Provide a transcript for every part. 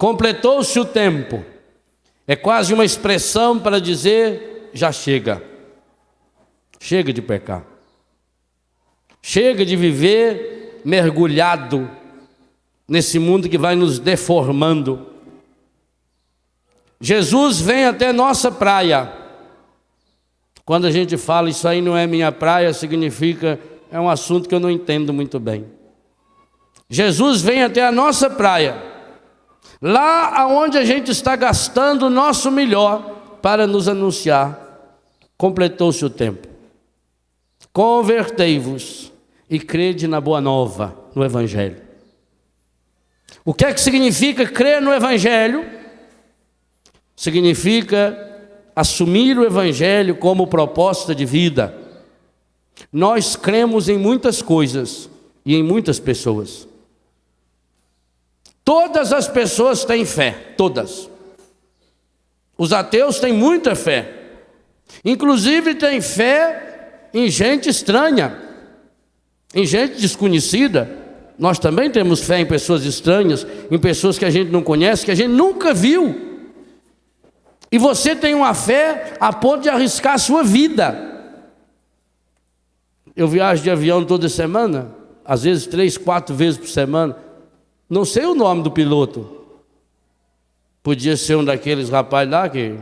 completou-se o tempo. É quase uma expressão para dizer: já chega. Chega de pecar. Chega de viver mergulhado nesse mundo que vai nos deformando. Jesus vem até nossa praia. Quando a gente fala isso aí não é minha praia, significa é um assunto que eu não entendo muito bem. Jesus vem até a nossa praia, lá aonde a gente está gastando o nosso melhor para nos anunciar: completou-se o tempo. Convertei-vos e crede na boa nova, no Evangelho. O que é que significa crer no Evangelho? Significa assumir o Evangelho como proposta de vida. Nós cremos em muitas coisas e em muitas pessoas. Todas as pessoas têm fé, todas. Os ateus têm muita fé. Inclusive têm fé em gente estranha, em gente desconhecida. Nós também temos fé em pessoas estranhas, em pessoas que a gente não conhece, que a gente nunca viu. E você tem uma fé a ponto de arriscar a sua vida. Eu viajo de avião toda semana, às vezes 3, 4 vezes por semana. Não sei o nome do piloto. Podia ser um daqueles rapazes lá que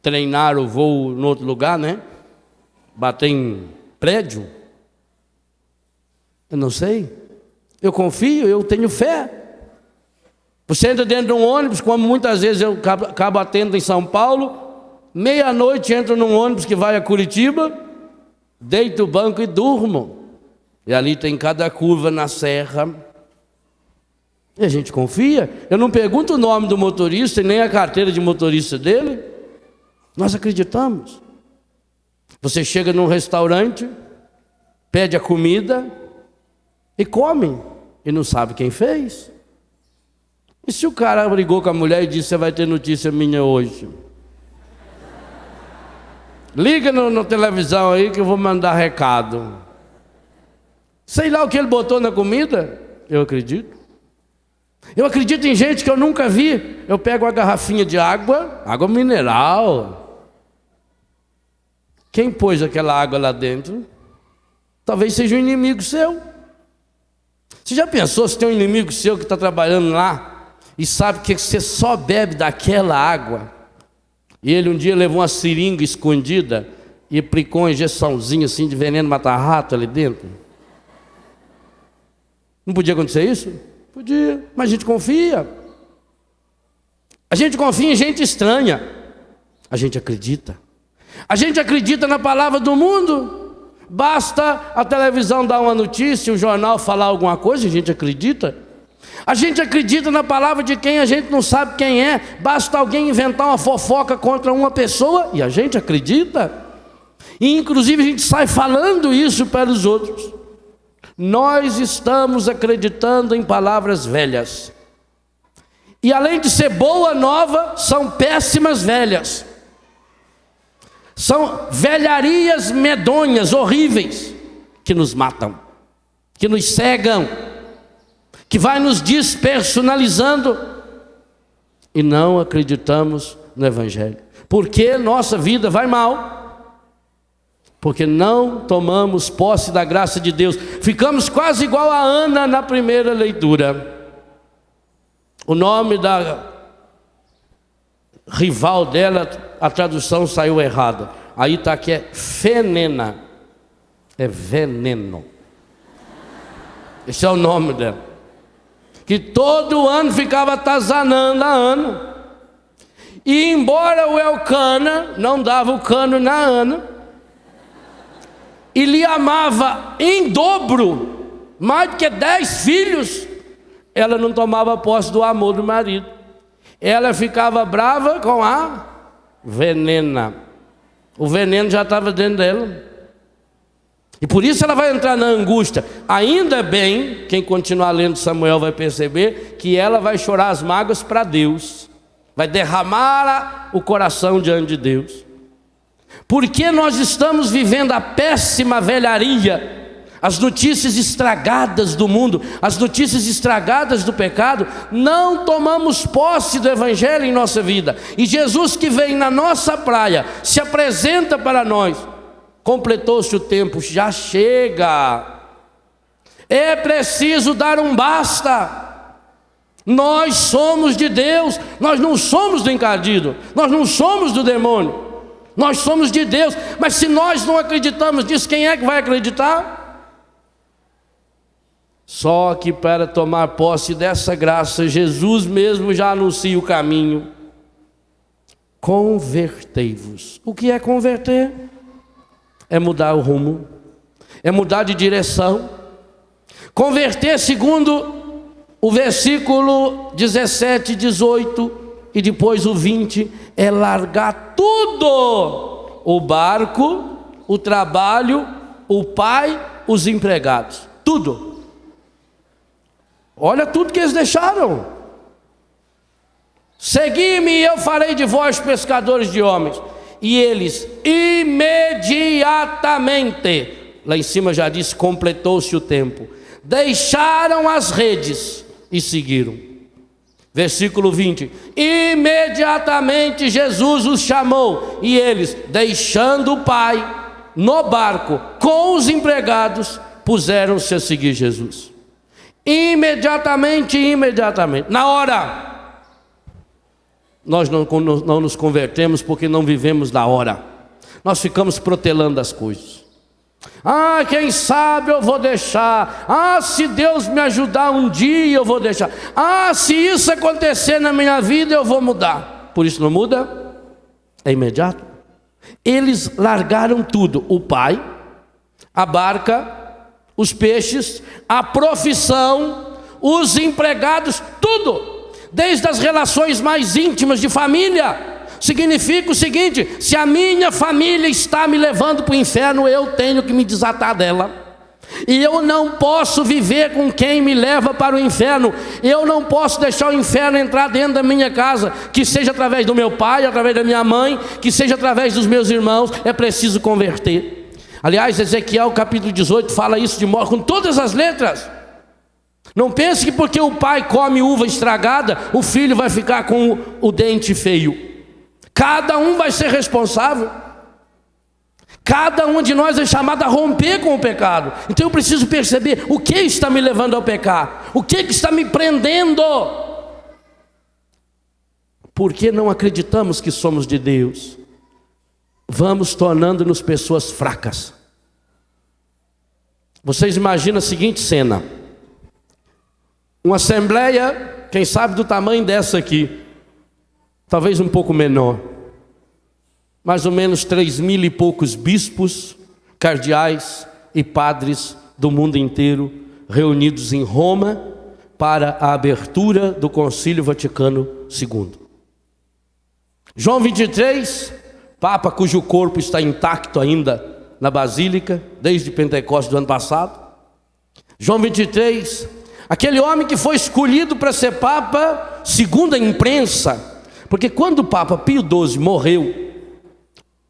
treinaram o voo em outro lugar, né? Bater em prédio. Eu não sei. Eu confio, eu tenho fé. Você entra dentro de um ônibus, como muitas vezes eu acabo atendendo em São Paulo, meia-noite entro num ônibus que vai a Curitiba, deito o banco e durmo. E ali tem cada curva na serra. E a gente confia. Eu não pergunto o nome do motorista e nem a carteira de motorista dele. Nós acreditamos. Você chega num restaurante, pede a comida e come, e não sabe quem fez. E se o cara brigou com a mulher e disse: você vai ter notícia minha hoje? Liga na televisão aí que eu vou mandar recado. Sei lá o que ele botou na comida. Eu acredito. Eu acredito em gente que eu nunca vi. Eu pego uma garrafinha de água, água mineral. Quem pôs aquela água lá dentro? Talvez seja um inimigo seu. Você já pensou se tem um inimigo seu que está trabalhando lá e sabe que você só bebe daquela água? E ele um dia levou uma seringa escondida e aplicou uma injeçãozinha assim de veneno mata-rato ali dentro. Não podia acontecer isso? Podia, mas a gente confia. A gente confia em gente estranha. A gente acredita. A gente acredita na palavra do mundo. Basta a televisão dar uma notícia, o jornal falar alguma coisa, a gente acredita. A gente acredita na palavra de quem a gente não sabe quem é. Basta alguém inventar uma fofoca contra uma pessoa e a gente acredita. E inclusive a gente sai falando isso para os outros. Nós estamos acreditando em palavras velhas. E além de ser boa nova, são péssimas velhas. São velharias medonhas, horríveis, que nos matam, que nos cegam, que vai nos despersonalizando. E não acreditamos no Evangelho. Porque nossa vida vai mal. Porque não tomamos posse da graça de Deus. Ficamos quase igual a Ana na primeira leitura. O nome da rival dela, a tradução saiu errada. Aí está aqui, é Fenena. É veneno. Esse é o nome dela. Que todo ano ficava atazanando a Ana. E embora o Elcana não dava o cano na Ana, e lhe amava em dobro, mais do que 10 filhos, ela não tomava posse do amor do marido. Ela ficava brava com a venena. O veneno já estava dentro dela. E por isso ela vai entrar na angústia. Ainda bem, quem continuar lendo Samuel vai perceber que ela vai chorar as mágoas para Deus. Vai derramar o coração diante de Deus. Porque nós estamos vivendo a péssima velharia, as notícias estragadas do mundo, as notícias estragadas do pecado, não tomamos posse do Evangelho em nossa vida. E Jesus, que vem na nossa praia, se apresenta para nós. Completou-se o tempo, já chega. É preciso dar um basta. Nós somos de Deus, nós não somos do encardido, nós não somos do demônio, nós somos de Deus. Mas se nós não acreditamos nisso, quem é que vai acreditar? Só que para tomar posse dessa graça, Jesus mesmo já anuncia o caminho. Convertei-vos. O que é converter? É mudar o rumo, é mudar de direção. Converter, segundo o versículo 17, 18 e depois o 20, é largar tudo: o barco, o trabalho, o pai, os empregados, tudo. Olha tudo que eles deixaram. Segui-me e eu farei de vós pescadores de homens. E eles imediatamente, lá em cima já diz, completou-se o tempo, deixaram as redes e seguiram. Versículo 20: imediatamente Jesus os chamou, e eles, deixando o pai no barco com os empregados, puseram-se a seguir Jesus. Imediatamente, na hora. Nós não nos convertemos porque não vivemos na hora. Nós ficamos protelando as coisas. Ah, quem sabe eu vou deixar. Ah, se Deus me ajudar um dia eu vou deixar. Ah, se isso acontecer na minha vida eu vou mudar. Por isso não muda? É imediato. Eles largaram tudo: o pai, a barca, os peixes, a profissão, os empregados, tudo. Desde as relações mais íntimas de família. Significa o seguinte: se a minha família está me levando para o inferno, eu tenho que me desatar dela. E eu não posso viver com quem me leva para o inferno. Eu não posso deixar o inferno entrar dentro da minha casa. Que seja através do meu pai, através da minha mãe, que seja através dos meus irmãos. É preciso converter. Aliás, Ezequiel capítulo 18 fala isso de modo com todas as letras. Não pense que porque o pai come uva estragada, o filho vai ficar com o dente feio. Cada um vai ser responsável. Cada um de nós é chamado a romper com o pecado. Então eu preciso perceber o que está me levando ao pecar, o que está me prendendo. Porque não acreditamos que somos de Deus, vamos tornando-nos pessoas fracas. Vocês imaginam a seguinte cena: uma assembleia, quem sabe do tamanho dessa aqui, talvez um pouco menor, mais ou menos 3.000 e poucos bispos, cardeais e padres do mundo inteiro, reunidos em Roma para a abertura do Concílio Vaticano II. João 23, Papa cujo corpo está intacto ainda na Basílica, desde Pentecostes do ano passado. João 23, aquele homem que foi escolhido para ser Papa, segundo a imprensa, porque quando o Papa Pio XII morreu,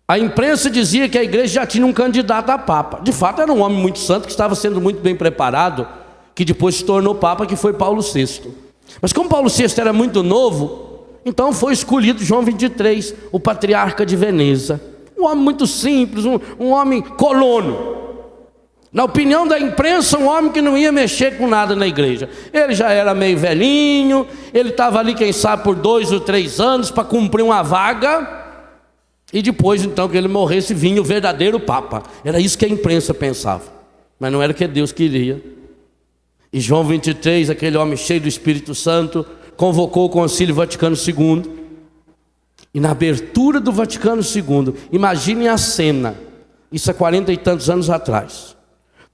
a imprensa dizia que a igreja já tinha um candidato a Papa. De fato era um homem muito santo, que estava sendo muito bem preparado, que depois se tornou Papa, que foi Paulo VI. Mas como Paulo VI era muito novo, então foi escolhido João 23, o patriarca de Veneza. Um homem muito simples, um homem colono. Na opinião da imprensa, um homem que não ia mexer com nada na igreja. Ele já era meio velhinho, ele estava ali, quem sabe, por 2 ou 3 anos para cumprir uma vaga. E depois, então, que ele morresse, vinha o verdadeiro Papa. Era isso que a imprensa pensava, mas não era o que Deus queria. E João 23, aquele homem cheio do Espírito Santo, convocou o Concílio Vaticano II. E na abertura do Vaticano II, imaginem a cena, isso há 40 e tantos anos atrás.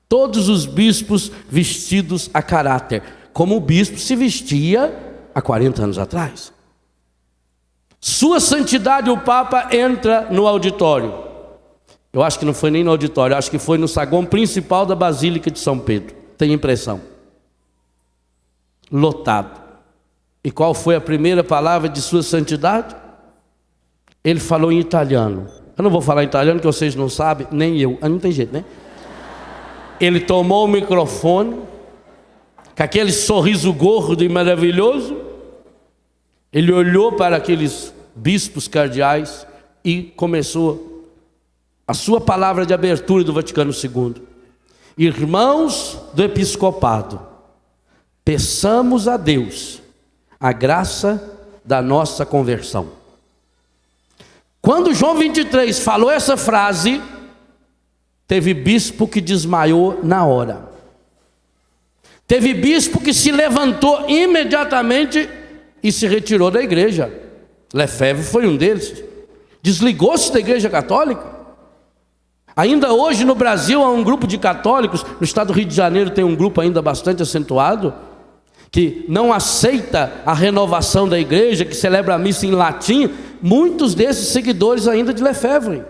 Todos os bispos vestidos a caráter, como o bispo se vestia há 40 anos atrás. Sua Santidade o Papa entra no auditório. Eu acho que não foi nem no auditório, acho que foi no saguão principal da Basílica de São Pedro. Tenho impressão. Lotado. E qual foi a primeira palavra de Sua Santidade? Ele falou em italiano. Eu não vou falar em italiano, que vocês não sabem, nem eu. Não tem jeito, né? Ele tomou o microfone, com aquele sorriso gordo e maravilhoso, ele olhou para aqueles bispos cardeais e começou a sua palavra de abertura do Vaticano II. Irmãos do episcopado, peçamos a Deus a graça da nossa conversão. Quando João 23 falou essa frase, teve bispo que desmaiou na hora. Teve bispo que se levantou imediatamente e se retirou da igreja. Lefebvre foi um deles. Desligou-se da igreja católica. Ainda hoje no Brasil há um grupo de católicos, no estado do Rio de Janeiro tem um grupo ainda bastante acentuado, que não aceita a renovação da igreja, que celebra a missa em latim. Muitos desses seguidores ainda de Lefebvre.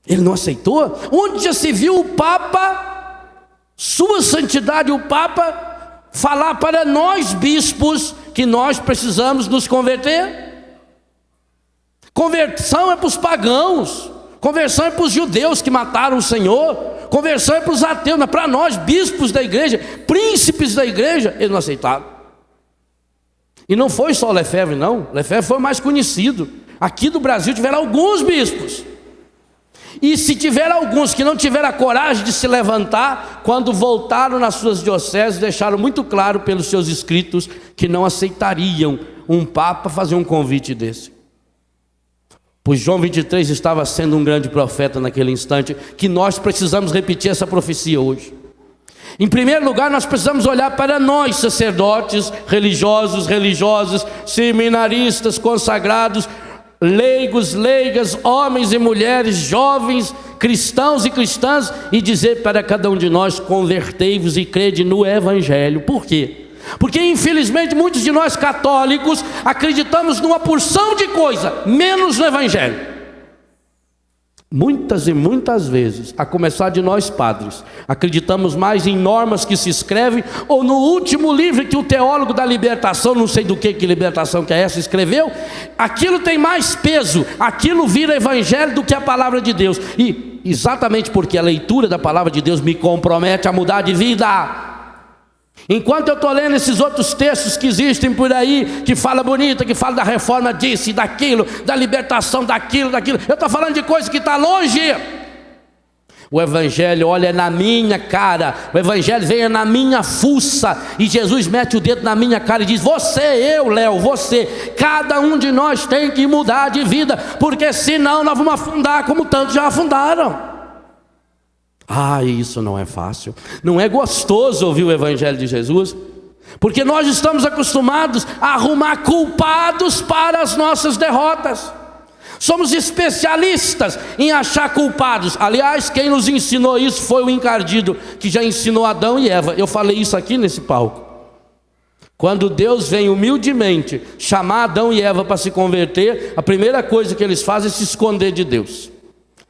Ele não aceitou? Onde já se viu o Papa, Sua Santidade o Papa, falar para nós bispos que nós precisamos nos converter? Conversão é para os pagãos, conversão é para os judeus que mataram o Senhor, conversão é para os ateus, mas para nós bispos da igreja, príncipes da igreja, eles não aceitaram. E não foi só Lefebvre não, Lefebvre foi mais conhecido. Aqui do Brasil tiveram alguns bispos. E se tiver alguns que não tiveram a coragem de se levantar, quando voltaram nas suas dioceses, deixaram muito claro pelos seus escritos que não aceitariam um papa fazer um convite desse. Pois João 23 estava sendo um grande profeta naquele instante, que nós precisamos repetir essa profecia hoje. Em primeiro lugar, nós precisamos olhar para nós, sacerdotes, religiosas, seminaristas, consagrados, leigos, leigas, homens e mulheres, jovens, cristãos e cristãs, e dizer para cada um de nós: convertei-vos e crede no Evangelho. Por quê? Porque infelizmente muitos de nós católicos acreditamos numa porção de coisa, menos no Evangelho. Muitas e muitas vezes, a começar de nós padres, acreditamos mais em normas que se escrevem, ou no último livro que o teólogo da libertação, não sei do que libertação que é essa, escreveu. Aquilo tem mais peso, aquilo vira evangelho do que a palavra de Deus. E exatamente porque a leitura da palavra de Deus me compromete a mudar de vida. Enquanto eu estou lendo esses outros textos que existem por aí, que fala bonita, que fala da reforma disso e daquilo, da libertação daquilo, eu estou falando de coisa que está longe. O Evangelho olha na minha cara, o Evangelho vem na minha fuça, e Jesus mete o dedo na minha cara e diz: você, eu, Léo, você, cada um de nós tem que mudar de vida, porque senão nós vamos afundar como tantos já afundaram. Isso não é fácil, não é gostoso ouvir o Evangelho de Jesus, porque nós estamos acostumados a arrumar culpados para as nossas derrotas. Somos especialistas em achar culpados. Aliás, quem nos ensinou isso foi o encardido, que já ensinou Adão e Eva. Eu falei isso aqui nesse palco. Quando Deus vem humildemente chamar Adão e Eva para se converter, a primeira coisa que eles fazem é se esconder de Deus.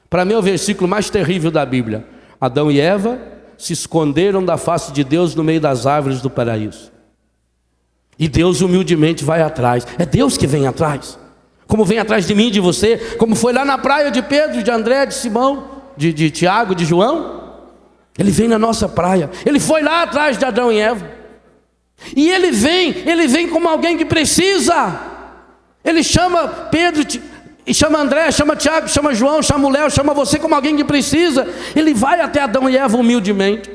Para mim é o versículo mais terrível da Bíblia. Adão e Eva se esconderam da face de Deus no meio das árvores do paraíso. E Deus humildemente vai atrás. É Deus que vem atrás. Como vem atrás de mim e de você. Como foi lá na praia de Pedro, de André, de Simão, de Tiago, de João. Ele vem na nossa praia. Ele foi lá atrás de Adão e Eva. E ele vem como alguém que precisa. Ele chama Pedro, e chama André, chama Tiago, chama João, chama o Léo, chama você como alguém que precisa. Ele vai até Adão e Eva humildemente.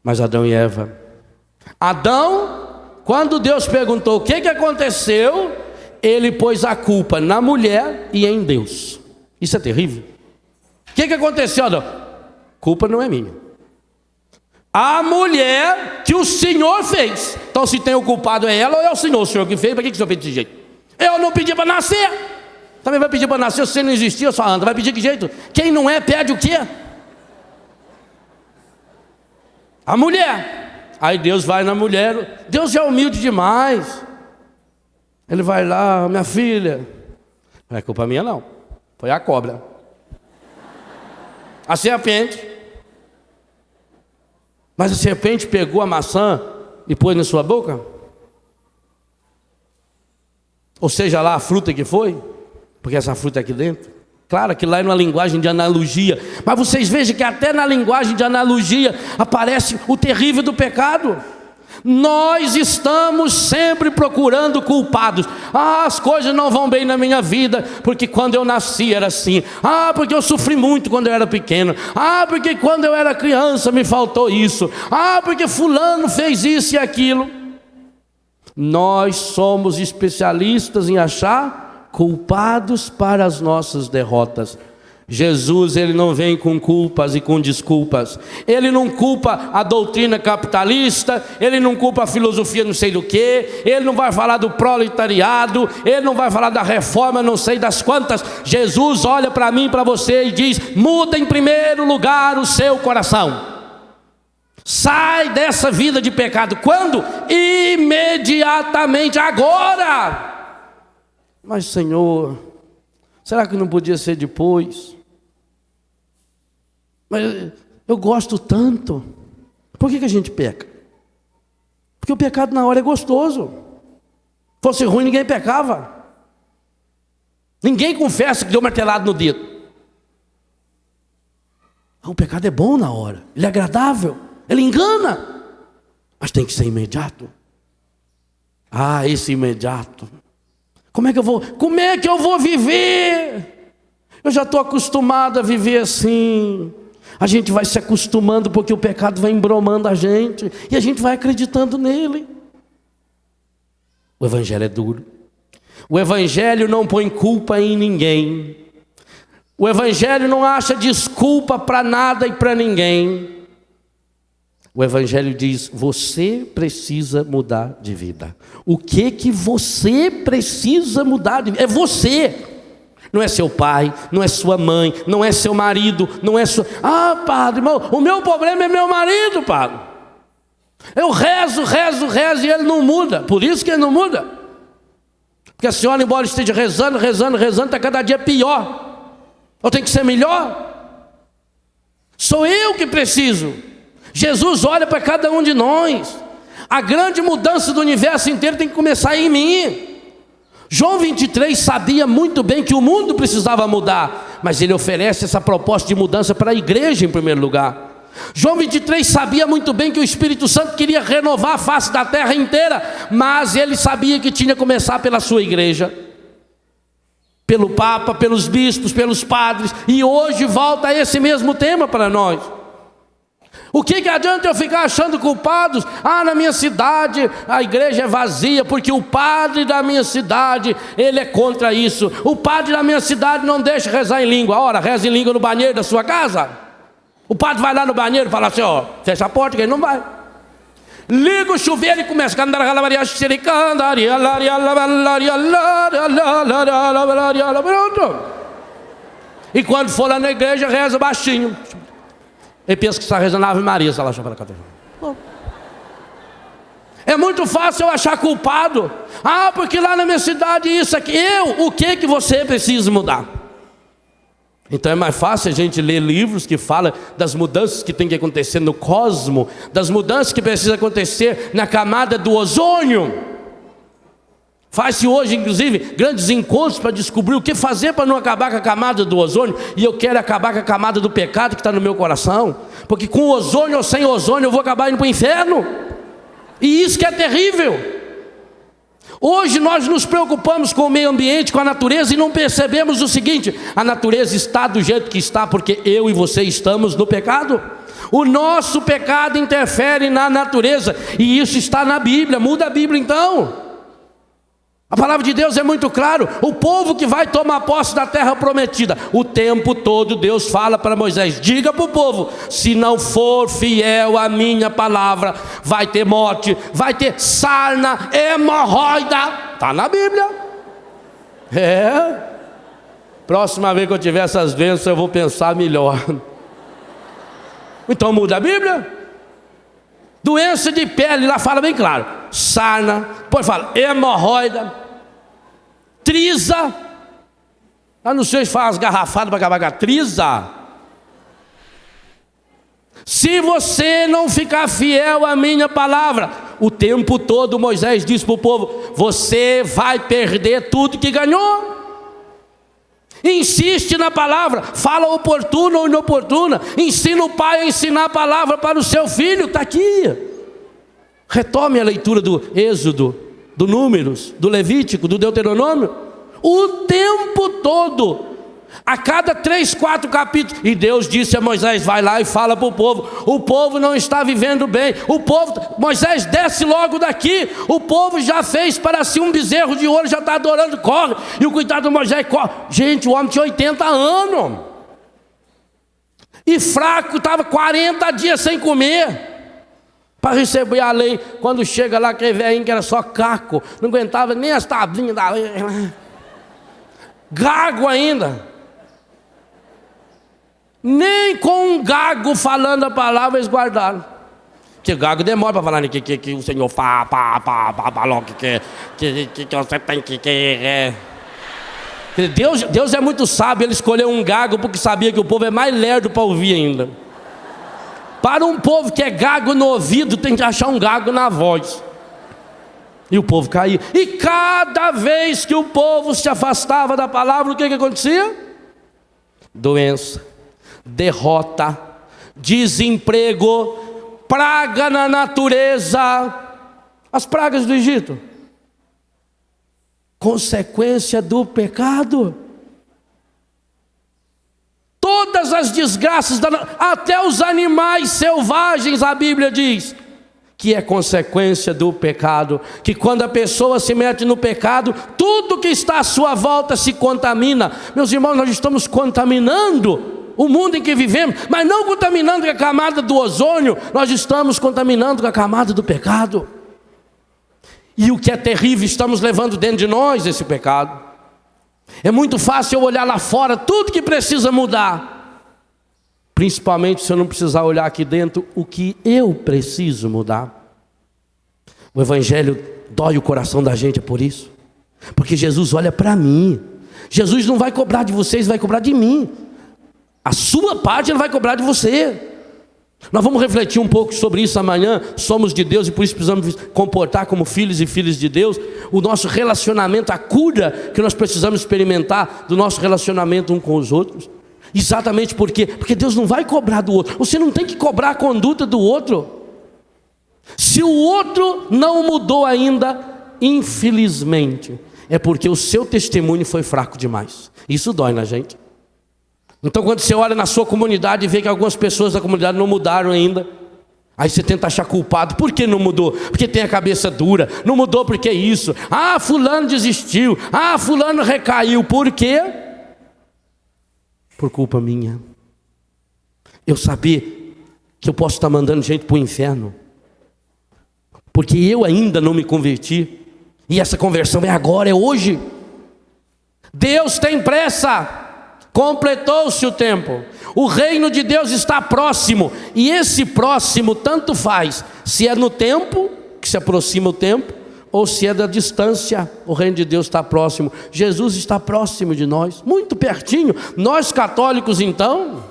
Mas Adão, quando Deus perguntou o que aconteceu, ele pôs a culpa na mulher e em Deus. Isso é terrível. O que aconteceu, Adão? Culpa não é minha. A mulher que o Senhor fez. Então se tem o culpado é ela ou é o Senhor que fez? Para que o Senhor fez desse jeito? Eu não pedi para nascer. Também vai pedir para nascer, se você não existia, só anda. Vai pedir que jeito? Quem não é, pede o quê? A mulher. Aí Deus vai na mulher. Deus é humilde demais. Ele vai lá: minha filha. Não é culpa minha não, foi a cobra, a serpente. Mas a serpente pegou a maçã e pôs na sua boca? Ou seja lá a fruta que foi, porque essa fruta é aqui dentro. Claro que lá é uma linguagem de analogia, mas vocês vejam que até na linguagem de analogia aparece o terrível do pecado. Nós estamos sempre procurando culpados. As coisas não vão bem na minha vida, porque quando eu nasci era assim. Porque eu sofri muito quando eu era pequeno. Porque quando eu era criança me faltou isso. Porque fulano fez isso e aquilo. Nós somos especialistas em achar culpados para as nossas derrotas. Jesus, ele não vem com culpas e com desculpas. Ele não culpa a doutrina capitalista, ele não culpa a filosofia não sei do que, ele não vai falar do proletariado, ele não vai falar da reforma não sei das quantas. Jesus olha para mim, para você e diz: muda em primeiro lugar o seu coração. Sai dessa vida de pecado. Quando? Imediatamente, agora. Mas Senhor, será que não podia ser depois? Mas eu gosto tanto. Por que a gente peca? Porque o pecado na hora é gostoso. Fosse ruim, ninguém pecava. Ninguém confessa que deu martelado no dedo. O pecado é bom na hora, ele é agradável, ele engana, mas tem que ser imediato. Esse imediato. Como é que eu vou viver? Eu já estou acostumado a viver assim. A gente vai se acostumando porque o pecado vai embromando a gente e a gente vai acreditando nele. O evangelho é duro. O evangelho não põe culpa em ninguém. O evangelho não acha desculpa para nada e para ninguém. O evangelho diz: você precisa mudar de vida. O que você precisa mudar de vida? É você. Não é seu pai, não é sua mãe, não é seu marido, não é sua... padre, irmão, o meu problema é meu marido, padre. Eu rezo e ele não muda. Por isso que ele não muda. Porque a senhora, embora esteja rezando, está cada dia pior. Eu tenho que ser melhor. Sou eu que preciso. Jesus olha para cada um de nós. A grande mudança do universo inteiro tem que começar em mim. João 23 sabia muito bem que o mundo precisava mudar, mas ele oferece essa proposta de mudança para a igreja em primeiro lugar. João 23 sabia muito bem que o Espírito Santo queria renovar a face da terra inteira, mas ele sabia que tinha que começar pela sua igreja, pelo Papa, pelos bispos, pelos padres, e hoje volta esse mesmo tema para nós. O que adianta eu ficar achando culpados? Na minha cidade a igreja é vazia porque o padre da minha cidade, ele é contra isso. O padre da minha cidade não deixa rezar em língua. Ora, reza em língua no banheiro da sua casa. O padre vai lá no banheiro e fala assim: fecha a porta que ele não vai. Liga o chuveiro e começa a cantar. E quando for lá na igreja, reza baixinho. Ele pensa que está rezando a Ave Maria. É muito fácil eu achar culpado. Porque lá na minha cidade isso aqui. O que você precisa mudar? Então é mais fácil a gente ler livros que falam das mudanças que tem que acontecer no cosmos, das mudanças que precisam acontecer na camada do ozônio. Faz-se hoje, inclusive, grandes encontros para descobrir o que fazer para não acabar com a camada do ozônio. E eu quero acabar com a camada do pecado que está no meu coração. Porque com ozônio ou sem ozônio eu vou acabar indo para o inferno. E isso que é terrível. Hoje nós nos preocupamos com o meio ambiente, com a natureza, e não percebemos o seguinte: a natureza está do jeito que está porque eu e você estamos no pecado. O nosso pecado interfere na natureza, e isso está na Bíblia. Muda a Bíblia então. A palavra de Deus é muito claro. O povo que vai tomar posse da terra prometida, o tempo todo Deus fala para Moisés: diga para o povo, se não for fiel à minha palavra, vai ter morte, vai ter sarna, hemorroida. Está na Bíblia. Próxima vez que eu tiver essas doenças eu vou pensar melhor. Então muda a Bíblia. Doença de pele, lá fala bem claro: sarna, depois fala hemorroida, triza. Lá no seu fala as garrafadas para acabar com a triza. Se você não ficar fiel à minha palavra, o tempo todo Moisés disse para o povo: você vai perder tudo que ganhou. Insiste na palavra, fala oportuna ou inoportuna, ensina o pai a ensinar a palavra para o seu filho, está aqui. Retome a leitura do Êxodo, do Números, do Levítico, do Deuteronômio, o tempo todo, a cada 3, 4 capítulos. E Deus disse a Moisés: vai lá e fala para o povo não está vivendo bem, Moisés, desce logo daqui, o povo já fez para si um bezerro de ouro, já está adorando, corre. E o coitado do Moisés corre. Gente, o homem tinha 80 anos, e fraco, estava 40 dias sem comer, para receber a lei. Quando chega lá, aquele velhinho que era só caco, não aguentava nem as tablinhas da lei, gago ainda, nem com um gago falando a palavra eles guardaram. Que gago demora para falar que o Senhor falou que você tem que. Deus é muito sábio, ele escolheu um gago porque sabia que o povo é mais lerdo para ouvir ainda. Para um povo que é gago no ouvido, tem que achar um gago na voz. E o povo caía. E cada vez que o povo se afastava da palavra, o que acontecia? Doença, derrota, desemprego, praga na natureza. As pragas do Egito, consequência do pecado. Todas as desgraças, até os animais selvagens, a Bíblia diz que é consequência do pecado, que quando a pessoa se mete no pecado, tudo que está à sua volta se contamina. Meus irmãos, nós estamos contaminando o mundo em que vivemos, mas não contaminando com a camada do ozônio, nós estamos contaminando com a camada do pecado. E o que é terrível, estamos levando dentro de nós esse pecado. É muito fácil eu olhar lá fora tudo que precisa mudar, principalmente se eu não precisar olhar aqui dentro o que eu preciso mudar. O Evangelho dói o coração da gente, é por isso, porque Jesus olha para mim. Jesus não vai cobrar de vocês, vai cobrar de mim. A sua parte ele vai cobrar de você. Nós vamos refletir um pouco sobre isso amanhã. Somos de Deus e por isso precisamos comportar como filhos e filhas de Deus. O nosso relacionamento, a cura que nós precisamos experimentar do nosso relacionamento um com os outros. Exatamente por quê? Porque Deus não vai cobrar do outro. Você não tem que cobrar a conduta do outro. Se o outro não mudou ainda, infelizmente, é porque o seu testemunho foi fraco demais. Isso dói na gente. Então quando você olha na sua comunidade e vê que algumas pessoas da comunidade não mudaram ainda, aí você tenta achar culpado. Por que não mudou? Porque tem a cabeça dura. Não mudou porque isso. Ah, fulano desistiu. Ah, fulano recaiu. Por quê? Por culpa minha. Eu sabia que eu posso estar mandando gente para o inferno, porque eu ainda não me converti. E essa conversão é agora, é hoje. Deus tem pressa. Completou-se o tempo. O reino de Deus está próximo. E esse próximo tanto faz se é no tempo, que se aproxima o tempo, ou se é da distância. O reino de Deus está próximo. Jesus está próximo de nós, muito pertinho. Nós católicos então,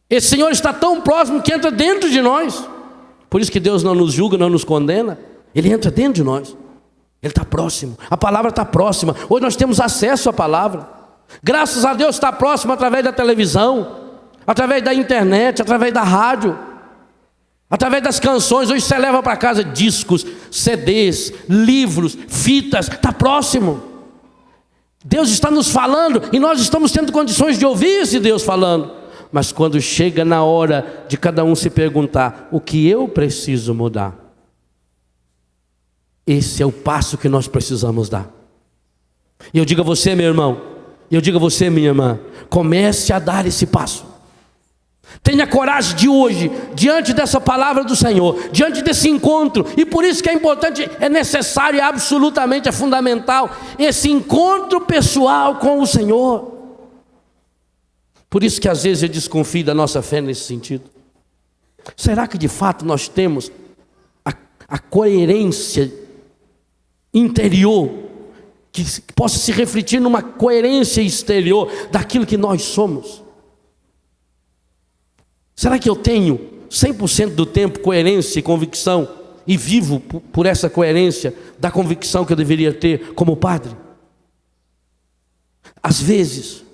esse Senhor está tão próximo que entra dentro de nós. Por isso que Deus não nos julga, não nos condena. Ele entra dentro de nós. Ele está próximo. A palavra está próxima. Hoje nós temos acesso à palavra. Graças a Deus está próximo através da televisão, através da internet, através da rádio, através das canções. Hoje você leva para casa discos, CDs, livros, fitas, está próximo. Deus está nos falando e nós estamos tendo condições de ouvir esse Deus falando. Mas quando chega na hora de cada um se perguntar: o que eu preciso mudar? Esse é o passo que nós precisamos dar. E eu digo a você, meu irmão, eu digo a você, minha irmã, comece a dar esse passo. Tenha coragem de hoje, diante dessa palavra do Senhor, diante desse encontro. E por isso que é importante, é necessário, absolutamente é fundamental, esse encontro pessoal com o Senhor. Por isso que às vezes eu desconfio da nossa fé nesse sentido. Será que de fato nós temos a coerência interior, que possa se refletir numa coerência exterior daquilo que nós somos? Será que eu tenho 100% do tempo coerência e convicção e vivo por essa coerência da convicção que eu deveria ter como padre? Às vezes,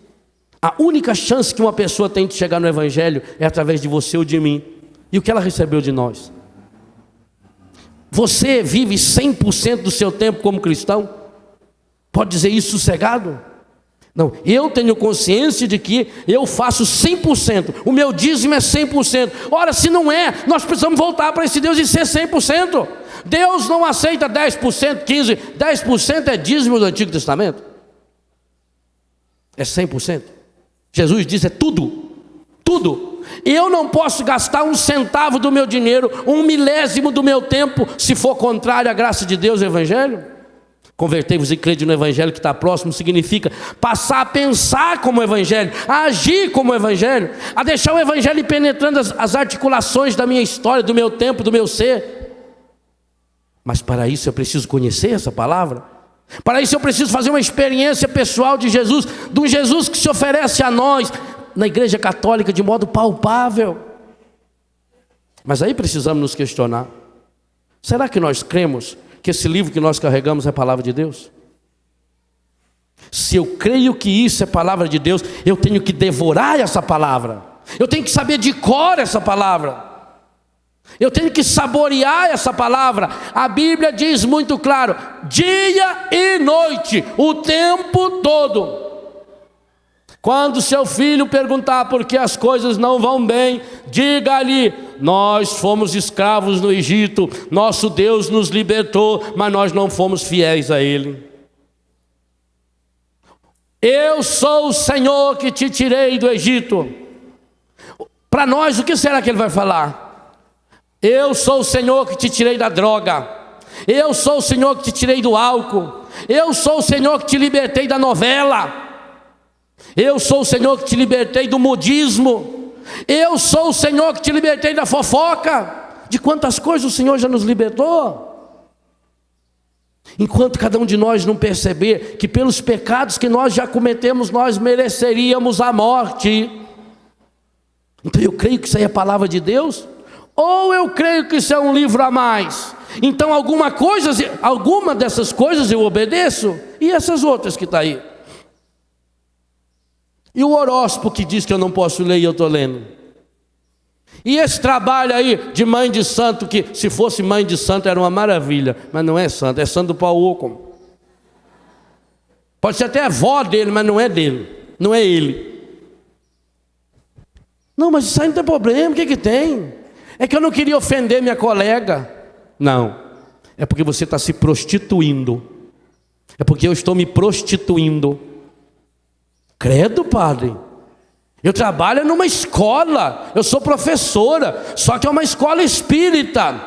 a única chance que uma pessoa tem de chegar no Evangelho é através de você ou de mim. E o que ela recebeu de nós? Você vive 100% do seu tempo como cristão? Pode dizer isso sossegado? Não, eu tenho consciência de que eu faço 100%, o meu dízimo é 100%. Ora, se não é, nós precisamos voltar para esse Deus e ser 100%. Deus não aceita 10%, 15%, 10% é dízimo do Antigo Testamento. É 100%. Jesus diz, é tudo, tudo. Eu não posso gastar um centavo do meu dinheiro, um milésimo do meu tempo, se for contrário à graça de Deus e ao Evangelho. Convertei-vos e crede no Evangelho que está próximo, significa passar a pensar como o Evangelho, a agir como o Evangelho, a deixar o Evangelho ir penetrando as articulações da minha história, do meu tempo, do meu ser. Mas para isso eu preciso conhecer essa palavra. Para isso eu preciso fazer uma experiência pessoal de Jesus, de um Jesus que se oferece a nós, na Igreja Católica, de modo palpável. Mas aí precisamos nos questionar, será que nós cremos que esse livro que nós carregamos é a palavra de Deus? Se eu creio que isso é palavra de Deus, eu tenho que devorar essa palavra, eu tenho que saber de cor essa palavra, eu tenho que saborear essa palavra. A Bíblia diz muito claro, dia e noite, o tempo todo. Quando seu filho perguntar por que as coisas não vão bem, diga-lhe, nós fomos escravos no Egito, nosso Deus nos libertou, mas nós não fomos fiéis a Ele. Eu sou o Senhor que te tirei do Egito. Para nós, o que será que Ele vai falar? Eu sou o Senhor que te tirei da droga, eu sou o Senhor que te tirei do álcool, eu sou o Senhor que te libertei da novela, eu sou o Senhor que te libertei do modismo, eu sou o Senhor que te libertei da fofoca. De quantas coisas o Senhor já nos libertou. Enquanto cada um de nós não perceber que pelos pecados que nós já cometemos, nós mereceríamos a morte. Então eu creio que isso aí é a palavra de Deus, ou eu creio que isso é um livro a mais. Então alguma dessas coisas eu obedeço, e essas outras que está aí? E o horóscopo que diz que eu não posso ler e eu estou lendo? E esse trabalho aí de mãe de santo, que se fosse mãe de santo era uma maravilha, mas não é santo, é santo do pau oco. Pode ser até a avó dele, mas não é dele, não é ele. Não, mas isso aí não tem problema, o que tem? É que eu não queria ofender minha colega. Não, é porque você está se prostituindo, é porque eu estou me prostituindo. Credo, padre, eu trabalho numa escola, eu sou professora, só que é uma escola espírita,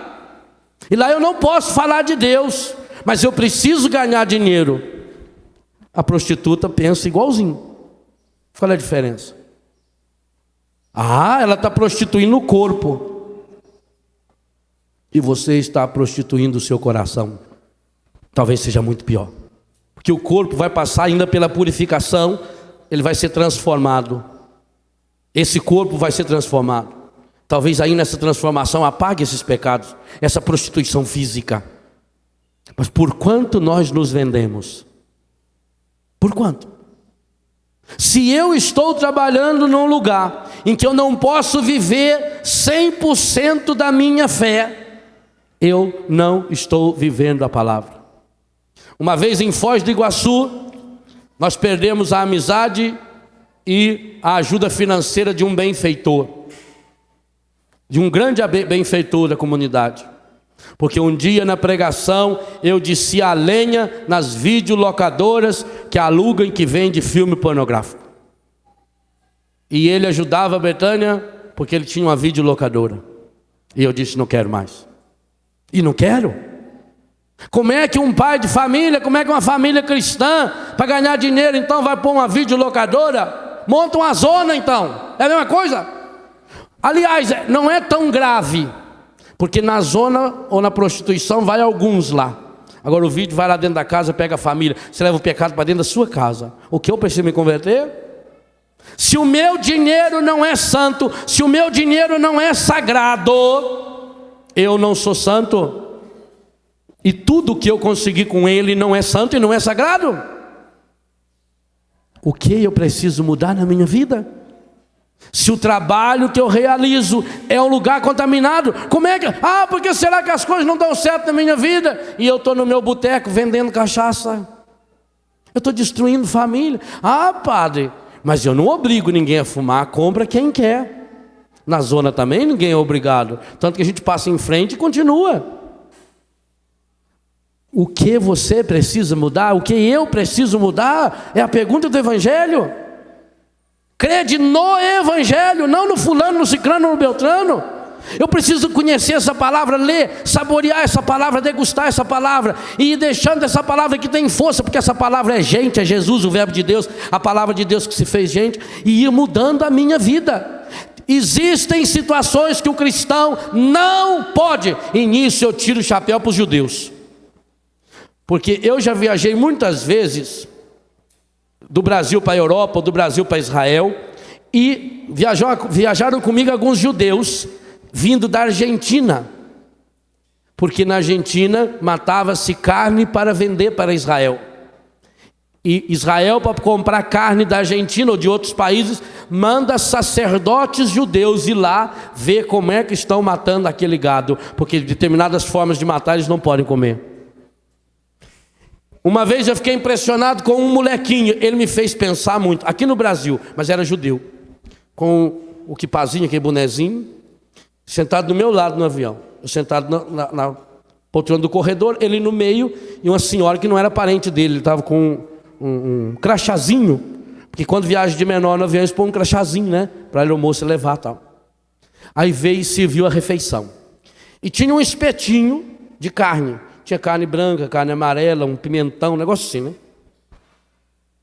e lá eu não posso falar de Deus, mas eu preciso ganhar dinheiro. A prostituta pensa igualzinho. Qual é a diferença? Ela está prostituindo o corpo, e você está prostituindo o seu coração. Talvez seja muito pior, porque o corpo vai passar ainda pela purificação, ele vai ser transformado. Esse corpo vai ser transformado. Talvez aí nessa transformação apague esses pecados, essa prostituição física. Mas por quanto nós nos vendemos? Por quanto? Se eu estou trabalhando num lugar em que eu não posso viver 100% da minha fé, eu não estou vivendo a palavra. Uma vez em Foz do Iguaçu, nós perdemos a amizade e a ajuda financeira de um benfeitor, de um grande benfeitor da comunidade, porque um dia na pregação eu disse a lenha nas videolocadoras que alugam e que vendem filme pornográfico, e ele ajudava a Betânia porque ele tinha uma videolocadora, e eu disse, não quero mais, e não quero. Como é que um pai de família, como é que uma família cristã, para ganhar dinheiro, então vai pôr uma videolocadora? Monta uma zona então, é a mesma coisa? Aliás, não é tão grave, porque na zona ou na prostituição vai alguns lá. Agora o vídeo vai lá dentro da casa, pega a família, você leva o pecado para dentro da sua casa. O que eu preciso me converter? Se o meu dinheiro não é santo, se o meu dinheiro não é sagrado, eu não sou santo. E tudo que eu consegui com ele não é santo e não é sagrado. o que eu preciso mudar na minha vida? Se o trabalho que eu realizo é um lugar contaminado, como é que... porque será que as coisas não dão certo na minha vida? E eu estou no meu boteco vendendo cachaça. Eu estou destruindo família. Padre, mas eu não obrigo ninguém a fumar, compra quem quer. Na zona também ninguém é obrigado. Tanto que a gente passa em frente e continua. O que você precisa mudar? O que eu preciso mudar? É a pergunta do Evangelho. Crede no Evangelho, não no fulano, no ciclano, no beltrano. Eu preciso conhecer essa palavra, ler, saborear essa palavra, degustar essa palavra e ir deixando essa palavra que tem força, porque essa palavra é gente, é Jesus, o verbo de Deus, a palavra de Deus que se fez gente, e ir mudando a minha vida. Existem situações que o cristão não pode, e nisso eu tiro o chapéu para os judeus, porque eu já viajei muitas vezes do Brasil para a Europa, do Brasil para Israel, e viajaram comigo alguns judeus vindo da Argentina, porque na Argentina matava-se carne para vender para Israel, e Israel, para comprar carne da Argentina ou de outros países, manda sacerdotes judeus ir lá ver como é que estão matando aquele gado, porque determinadas formas de matar eles não podem comer. Uma vez eu fiquei impressionado com um molequinho, ele me fez pensar muito, aqui no Brasil, mas era judeu, com o quipazinho, aquele bonezinho, sentado do meu lado no avião, eu sentado na poltrona do corredor, ele no meio, e uma senhora que não era parente dele, ele estava com um crachazinho, porque quando viaja de menor no avião, eles põem um crachazinho, né, para a aeromoça levar e tal. Aí veio e serviu a refeição, e tinha um espetinho de carne, tinha carne branca, carne amarela, um pimentão, um negócio assim, né?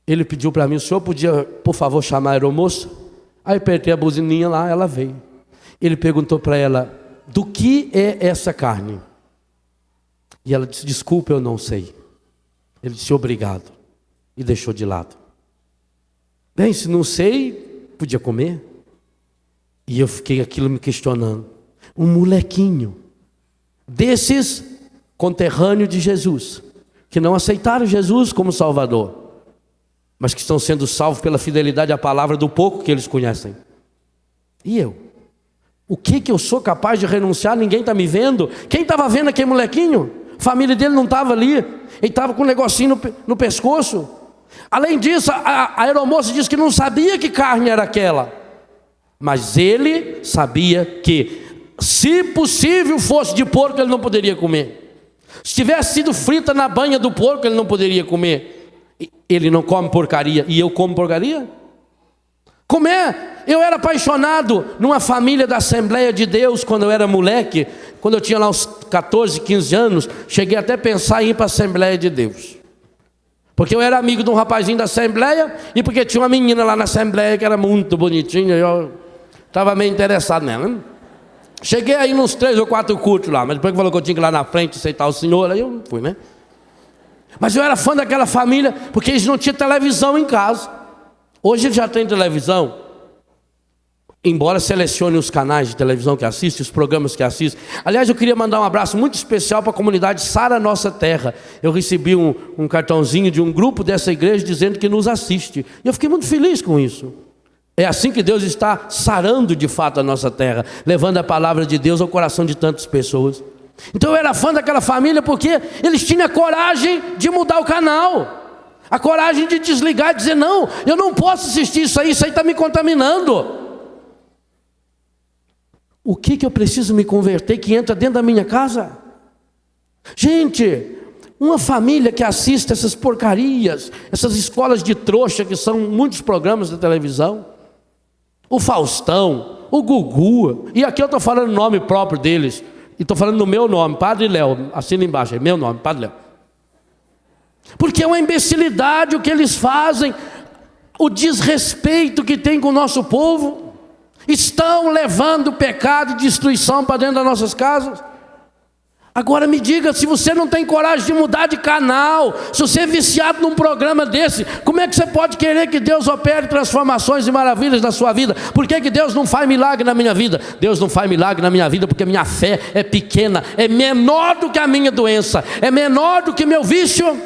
Ele pediu para mim, o senhor podia, por favor, chamar a aeromoça? Aí apertei a buzininha lá, ela veio. Ele perguntou para ela, do que é essa carne? E ela disse, desculpa, eu não sei. Ele disse, obrigado. E deixou de lado. Bem, se não sei, podia comer? E eu fiquei aquilo me questionando. Um molequinho desses conterrâneo de Jesus, que não aceitaram Jesus como Salvador, mas que estão sendo salvos pela fidelidade à palavra do pouco que eles conhecem. E eu? O que eu sou capaz de renunciar? Ninguém está me vendo. Quem estava vendo aquele molequinho? A família dele não estava ali. Ele estava com um negocinho no pescoço. Além disso, a aeromoça disse que não sabia que carne era aquela, mas ele sabia que, se possível fosse de porco, ele não poderia comer. Se tivesse sido frita na banha do porco, ele não poderia comer. Ele não come porcaria, e eu como porcaria? Como é? Eu era apaixonado numa família da Assembleia de Deus quando eu era moleque. Quando eu tinha lá uns 14, 15 anos, cheguei até a pensar em ir para a Assembleia de Deus, porque eu era amigo de um rapazinho da Assembleia, e porque tinha uma menina lá na Assembleia que era muito bonitinha, eu estava meio interessado nela, né? Cheguei aí nos 3 ou 4 cultos lá, mas depois que falou que eu tinha que ir lá na frente aceitar o Senhor, aí eu não fui, né? Mas eu era fã daquela família, porque eles não tinham televisão em casa. Hoje eles já têm televisão, embora selecione os canais de televisão que assistem, os programas que assistem. Aliás, eu queria mandar um abraço muito especial para a comunidade Sara Nossa Terra. Eu recebi um cartãozinho de um grupo dessa igreja dizendo que nos assiste, e eu fiquei muito feliz com isso. É assim que Deus está sarando de fato a nossa terra, levando a palavra de Deus ao coração de tantas pessoas. Então eu era fã daquela família porque eles tinham a coragem de mudar o canal, a coragem de desligar e dizer, não, eu não posso assistir isso aí está me contaminando. O que eu preciso me converter que entra dentro da minha casa? Gente, uma família que assiste essas porcarias, essas escolas de trouxa que são muitos programas da televisão, o Faustão, o Gugu, e aqui eu estou falando o nome próprio deles, e estou falando no meu nome, Padre Léo, assina embaixo, é meu nome, Padre Léo. Porque é uma imbecilidade o que eles fazem, o desrespeito que tem com o nosso povo. Estão levando pecado e destruição para dentro das nossas casas. Agora me diga, se você não tem coragem de mudar de canal, se você é viciado num programa desse, como é que você pode querer que Deus opere transformações e maravilhas na sua vida? Por que Deus não faz milagre na minha vida? Deus não faz milagre na minha vida porque minha fé é pequena, é menor do que a minha doença, é menor do que meu vício,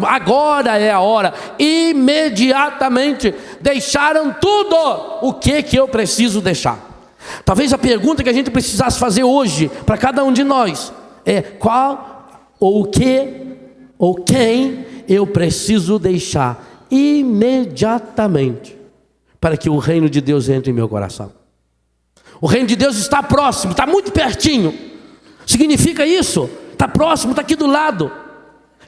agora é a hora. Imediatamente deixaram tudo. O que eu preciso deixar? Talvez a pergunta que a gente precisasse fazer hoje para cada um de nós é: qual ou o que ou quem eu preciso deixar imediatamente para que o reino de Deus entre em meu coração? O reino de Deus está próximo, está muito pertinho. Significa isso? Está próximo, está aqui do lado.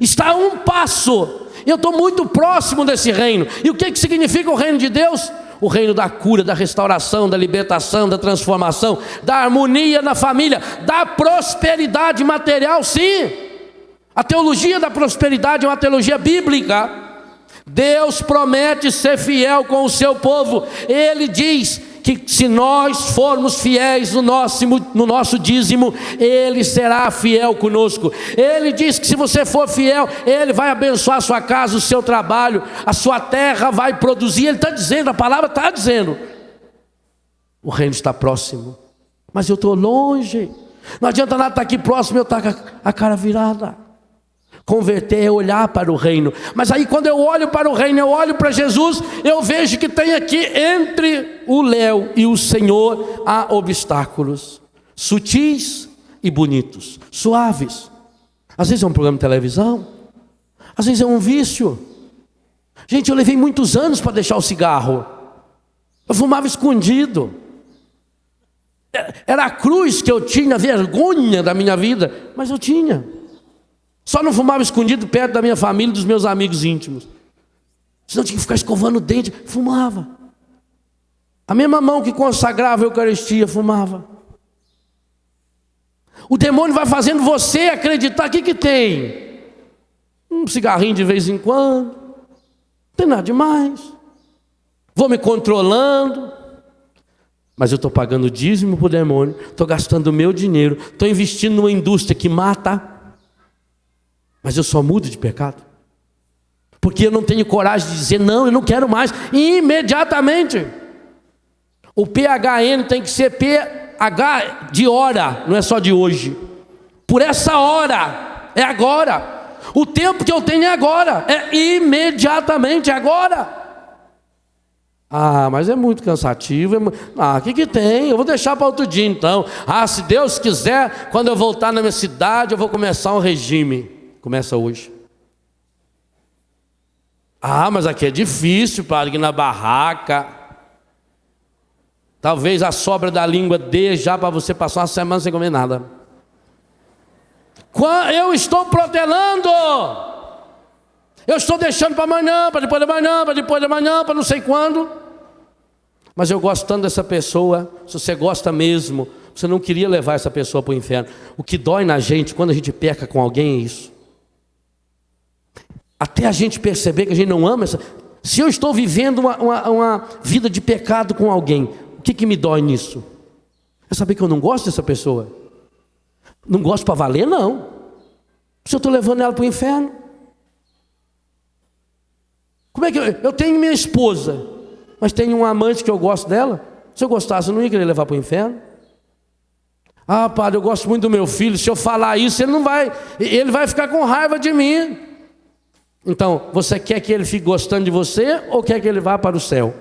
Está a um passo. Eu estou muito próximo desse reino. E o que significa o reino de Deus? O reino da cura, da restauração, da libertação, da transformação, da harmonia na família, da prosperidade material, sim. A teologia da prosperidade é uma teologia bíblica. Deus promete ser fiel com o seu povo. Ele diz que se nós formos fiéis no nosso dízimo, Ele será fiel conosco. Ele diz que se você for fiel, Ele vai abençoar a sua casa, o seu trabalho, a sua terra vai produzir. Ele está dizendo, a palavra está dizendo, o reino está próximo, mas eu estou longe. Não adianta nada estar aqui próximo e eu estar com a cara virada. Converter é olhar para o reino. Mas aí quando eu olho para o reino, eu olho para Jesus, eu vejo que tem aqui entre o Léo e o Senhor há obstáculos, sutis e bonitos, suaves. Às vezes é um programa de televisão, às vezes é um vício. Gente, eu levei muitos anos para deixar o cigarro. Eu fumava escondido. Era a cruz que eu tinha, vergonha da minha vida, mas eu tinha. Só não fumava escondido perto da minha família e dos meus amigos íntimos. Senão tinha que ficar escovando o dente. Fumava. A mesma mão que consagrava a Eucaristia, fumava. O demônio vai fazendo você acreditar. O que tem? Um cigarrinho de vez em quando. Não tem nada demais. Vou me controlando. Mas eu estou pagando dízimo para o demônio. Estou gastando o meu dinheiro. Estou investindo numa indústria que mata. Mas eu só mudo de pecado, porque eu não tenho coragem de dizer, não, eu não quero mais, imediatamente. O PHN tem que ser PH de hora, não é só de hoje. Por essa hora, é agora. O tempo que eu tenho é agora, é imediatamente, é agora. Ah, mas é muito cansativo. O que tem? Eu vou deixar para outro dia então. Se Deus quiser, quando eu voltar na minha cidade, eu vou começar um regime. Começa hoje. Mas aqui é difícil, padre, aqui na barraca. Talvez a sobra da língua dê já para você passar uma semana sem comer nada. Eu estou protelando. Eu estou deixando para amanhã, para depois de amanhã, para depois de amanhã, para não sei quando. Mas eu gosto tanto dessa pessoa. Se você gosta mesmo, você não queria levar essa pessoa para o inferno. O que dói na gente quando a gente peca com alguém é isso. Até a gente perceber que a gente não ama essa. Se eu estou vivendo uma vida de pecado com alguém, o que me dói nisso? É saber que eu não gosto dessa pessoa. Não gosto para valer, não. Se eu estou levando ela para o inferno. Como é que eu tenho minha esposa, mas tenho um amante que eu gosto dela? Se eu gostasse, eu não ia querer levar para o inferno. Padre, eu gosto muito do meu filho. Se eu falar isso, ele vai ficar com raiva de mim. Então, você quer que ele fique gostando de você ou quer que ele vá para o céu?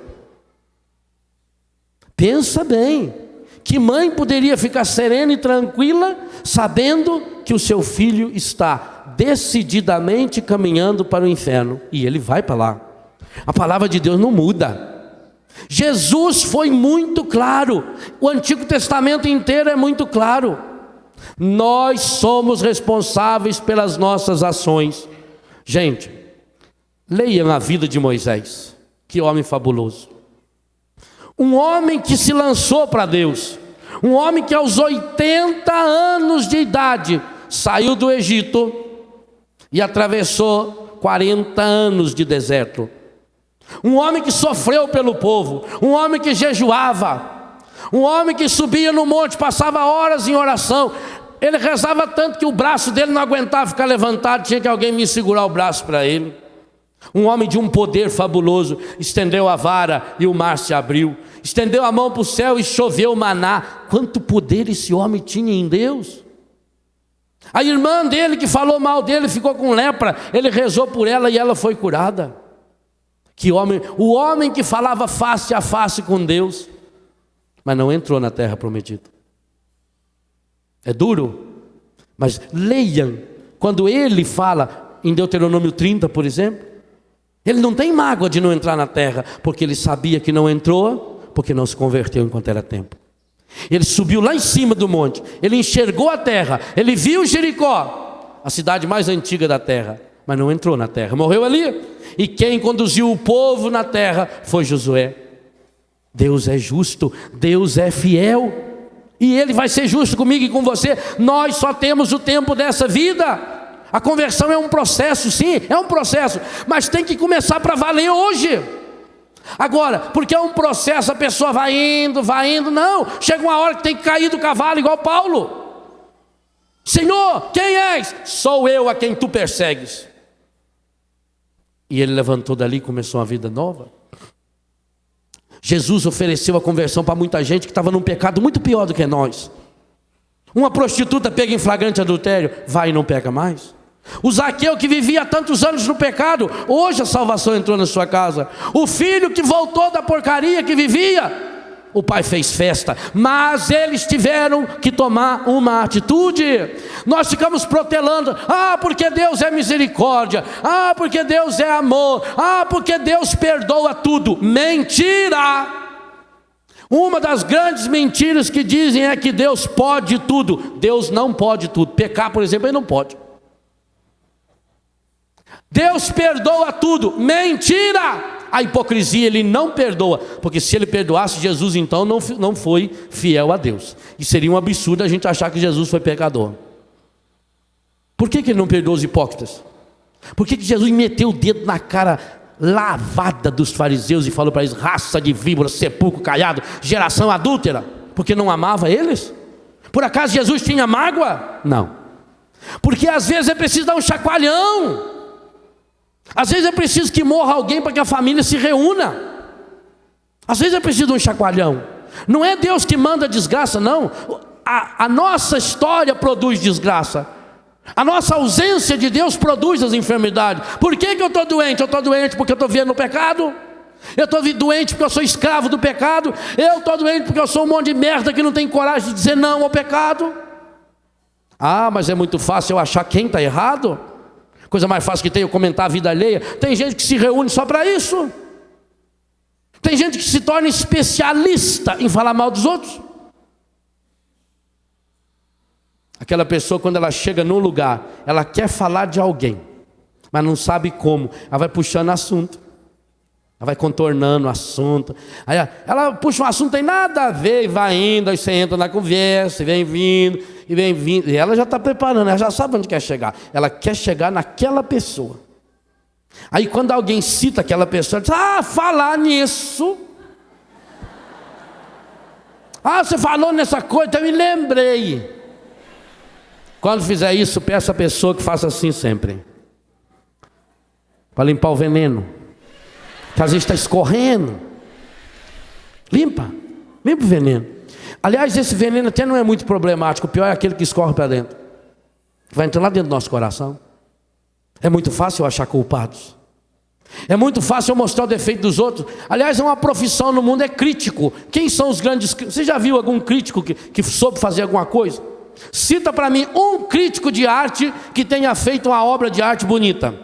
Pensa bem. Que mãe poderia ficar serena e tranquila sabendo que o seu filho está decididamente caminhando para o inferno e ele vai para lá? A palavra de Deus não muda. Jesus foi muito claro. O Antigo Testamento inteiro é muito claro. Nós somos responsáveis pelas nossas ações. Gente, leiam a vida de Moisés. Que homem fabuloso. Um homem que se lançou para Deus. Um homem que aos 80 anos de idade saiu do Egito e atravessou 40 anos de deserto. Um homem que sofreu pelo povo. Um homem que jejuava. Um homem que subia no monte, passava horas em oração. Ele rezava tanto que o braço dele não aguentava ficar levantado, tinha que alguém me segurar o braço para ele. Um homem de um poder fabuloso, estendeu a vara e o mar se abriu. Estendeu a mão para o céu e choveu maná. Quanto poder esse homem tinha em Deus! A irmã dele que falou mal dele ficou com lepra, ele rezou por ela e ela foi curada. Que homem, o homem que falava face a face com Deus, mas não entrou na terra prometida. É duro, mas leiam, quando ele fala em Deuteronômio 30, por exemplo, ele não tem mágoa de não entrar na terra, porque ele sabia que não entrou, porque não se converteu enquanto era tempo. Ele subiu lá em cima do monte, ele enxergou a terra, ele viu Jericó, a cidade mais antiga da terra, mas não entrou na terra, morreu ali. E quem conduziu o povo na terra foi Josué. Deus é justo, Deus é fiel, e Ele vai ser justo comigo e com você. Nós só temos o tempo dessa vida. A conversão é um processo, sim, é um processo, mas tem que começar para valer hoje. Agora, porque é um processo, a pessoa vai indo, não, chega uma hora que tem que cair do cavalo, igual Paulo. Senhor, quem és? Sou eu a quem tu persegues. E ele levantou dali e começou uma vida nova. Jesus ofereceu a conversão para muita gente que estava num pecado muito pior do que nós. Uma prostituta pega em flagrante adultério, vai e não peca mais. O Zaqueu que vivia há tantos anos no pecado, hoje a salvação entrou na sua casa. O filho que voltou da porcaria que vivia, o pai fez festa, mas eles tiveram que tomar uma atitude. Nós ficamos protelando, porque Deus é misericórdia, porque Deus é amor, porque Deus perdoa tudo. Mentira! Uma das grandes mentiras que dizem é que Deus pode tudo. Deus não pode tudo. Pecar, por exemplo, ele não pode. Deus perdoa tudo. Mentira! A hipocrisia, ele não perdoa, porque se ele perdoasse, Jesus então não foi fiel a Deus. E seria um absurdo a gente achar que Jesus foi pecador. Por que ele não perdoa os hipócritas? Por que Jesus meteu o dedo na cara lavada dos fariseus e falou para eles: raça de víbora, sepulcro caiado, geração adúltera? Porque não amava eles? Por acaso Jesus tinha mágoa? Não. Porque às vezes é preciso dar um chacoalhão. Às vezes é preciso que morra alguém para que a família se reúna. Às vezes é preciso um chacoalhão. Não é Deus que manda desgraça, não. A nossa história produz desgraça. A nossa ausência de Deus produz as enfermidades. Por que eu estou doente? Eu estou doente porque eu estou vivendo no pecado. Eu estou doente porque eu sou escravo do pecado. Eu estou doente porque eu sou um monte de merda que não tem coragem de dizer não ao pecado. Mas é muito fácil eu achar quem está errado. Coisa mais fácil que tem eu comentar a vida alheia. Tem gente que se reúne só para isso. Tem gente que se torna especialista em falar mal dos outros. Aquela pessoa, quando ela chega num lugar, ela quer falar de alguém, mas não sabe como. Ela vai puxando assunto, ela vai contornando o assunto. Aí ela puxa um assunto, não tem nada a ver, e vai indo, aí você entra na conversa, e vem vindo, e vem vindo. E ela já está preparando, ela já sabe onde quer chegar. Ela quer chegar naquela pessoa. Aí quando alguém cita aquela pessoa, ela diz: falar nisso. Você falou nessa coisa, então eu me lembrei. Quando fizer isso, peça a pessoa que faça assim sempre, para limpar o veneno, que às vezes está escorrendo. Limpa o veneno. Aliás, esse veneno até não é muito problemático. O pior é aquele que escorre para dentro, que vai entrar lá dentro do nosso coração. É muito fácil achar culpados. É muito fácil eu mostrar o defeito dos outros. Aliás, é uma profissão no mundo, é crítico. Quem são os grandes... Você já viu algum crítico que soube fazer alguma coisa? Cita para mim um crítico de arte que tenha feito uma obra de arte bonita.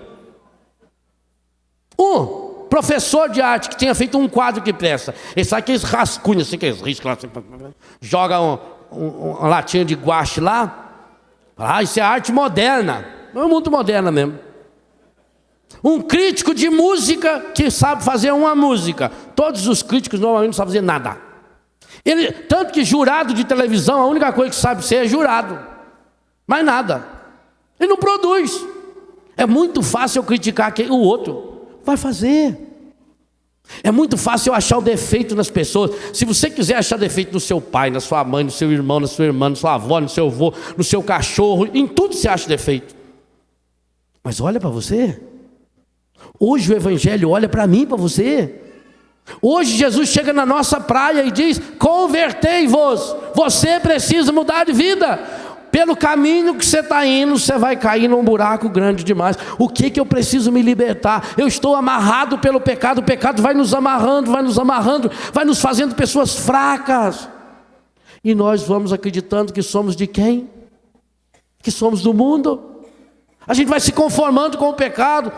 Um professor de arte que tenha feito um quadro que presta. Ele sabe aqueles rascunhos assim, aqueles riscos lá, assim, joga uma latinha de guache lá. Isso é arte moderna. É muito moderna mesmo. Um crítico de música que sabe fazer uma música. Todos os críticos normalmente não sabem fazer nada. Tanto que jurado de televisão, a única coisa que sabe ser é jurado. Mais nada. Ele não produz. É muito fácil eu criticar o outro. Vai fazer. É muito fácil eu achar o defeito nas pessoas. Se você quiser achar defeito no seu pai, na sua mãe, no seu irmão, na sua irmã, na sua avó, no seu avô, no seu cachorro, em tudo você acha defeito. Mas olha para você. Hoje o Evangelho olha para mim, para você. Hoje Jesus chega na nossa praia e diz: convertei-vos. Você precisa mudar de vida. pelo caminho que você está indo, você vai cair num buraco grande demais. O que eu preciso me libertar? Eu estou amarrado pelo pecado. O pecado vai nos amarrando, vai nos fazendo pessoas fracas. E nós vamos acreditando que somos de quem? Que somos do mundo. A gente vai se conformando com o pecado.